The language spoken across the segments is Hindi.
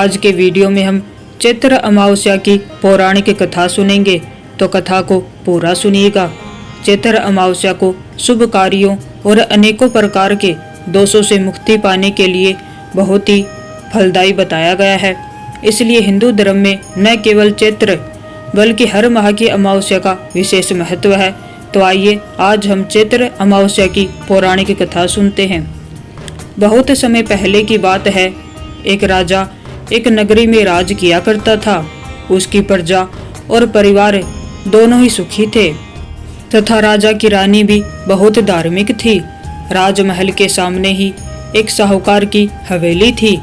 आज के वीडियो में हम चैत्र अमावस्या की पौराणिक कथा सुनेंगे, तो कथा को पूरा सुनिएगा। चैत्र अमावस्या को शुभ कार्यों और अनेकों प्रकार के दोषों से मुक्ति पाने के लिए बहुत ही फलदायी बताया गया है। इसलिए हिंदू धर्म में न केवल चैत्र बल्कि हर माह की अमावस्या का विशेष महत्व है। तो आइए आज हम चैत्र अमावस्या की पौराणिक कथा सुनते हैं। बहुत समय पहले की बात है। एक राजा एक नगरी में राज किया करता था। उसकी प्रजा और परिवार दोनों ही सुखी थे तथा राजा की रानी भी बहुत धार्मिक थी। राजमहल के सामने ही एक साहूकार की हवेली थी,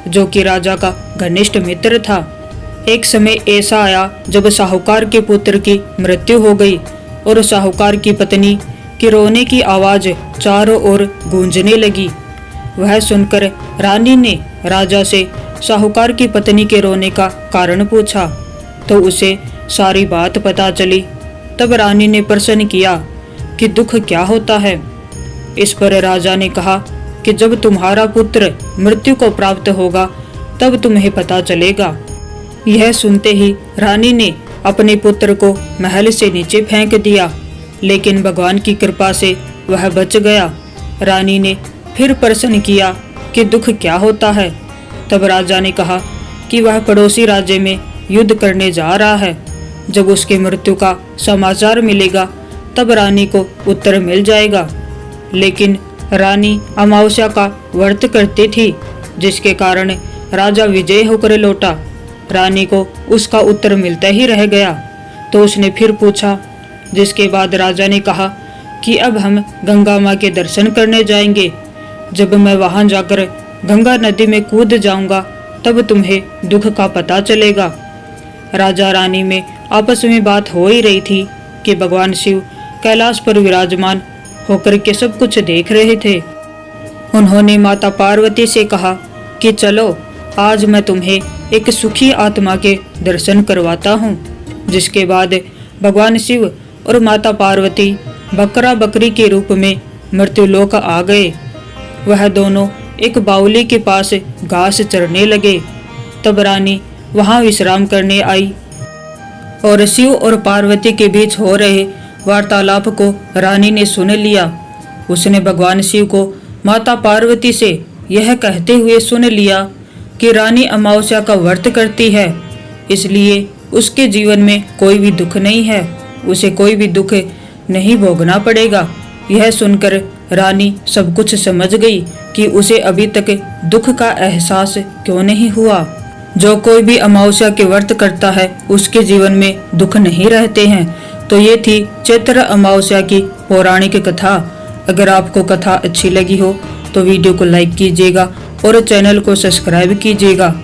जो कि राजा का घनिष्ठ मित्र था। एक समय ऐसा आया जब साहूकार के पुत्र की मृत्यु हो गई और साहूकार की पत्नी की रोने की आवाज चारों ओर गूंजने लगी। वह सुनकर रानी ने राजा से साहूकार की पत्नी के रोने का कारण पूछा, तो उसे सारी बात पता चली। तब रानी ने प्रश्न किया कि दुख क्या होता है। इस पर राजा ने कहा कि जब तुम्हारा पुत्र मृत्यु को प्राप्त होगा तब तुम्हें पता चलेगा। यह सुनते ही रानी ने अपने पुत्र को महल से नीचे फेंक दिया, लेकिन भगवान की कृपा से वह बच गया। रानी ने फिर प्रश्न किया कि दुख क्या होता है। तब राजा ने कहा कि वह पड़ोसी राज्य में युद्ध करने जा रहा है। जब उसकी मृत्यु का समाचार मिलेगा तब रानी को उत्तर मिल जाएगा। लेकिन रानी अमावस्या का व्रत करती थी, जिसके कारण राजा विजय होकर लौटा। रानी को उसका उत्तर मिलता ही रह गया, तो उसने फिर पूछा, जिसके बाद राजा ने कहा कि अब हम गंगा माँ के दर्शन करने जाएंगे। जब मैं वहां जाकर गंगा नदी में कूद जाऊंगा तब तुम्हें दुख का पता चलेगा। राजा रानी में आपस में बात हो ही रही थी कि भगवान शिव कैलाश पर विराजमान होकर के सब कुछ देख रहे थे। उन्होंने माता पार्वती से कहा कि चलो आज मैं तुम्हें एक सुखी आत्मा के दर्शन करवाता हूँ। जिसके बाद भगवान शिव और माता पार्वती बकरा बकरी के रूप में मृत्युलोक आ गए। वह दोनों एक बावली के पास घास चरने लगे। तब रानी वहां विश्राम करने आई और शिव और पार्वती के बीच हो रहे वार्तालाप को रानी ने सुन लिया। उसने भगवान शिव को माता पार्वती से यह कहते हुए सुन लिया कि रानी अमावस्या का व्रत करती है, इसलिए उसके जीवन में कोई भी दुख नहीं है, उसे कोई भी दुख नहीं भोगना पड़ेगा। यह सुनकर रानी सब कुछ समझ गई कि उसे अभी तक दुख का एहसास क्यों नहीं हुआ। जो कोई भी अमावस्या के व्रत करता है उसके जीवन में दुख नहीं रहते हैं। तो ये थी चैत्र अमावस्या की पौराणिक कथा। अगर आपको कथा अच्छी लगी हो तो वीडियो को लाइक कीजिएगा और चैनल को सब्सक्राइब कीजिएगा।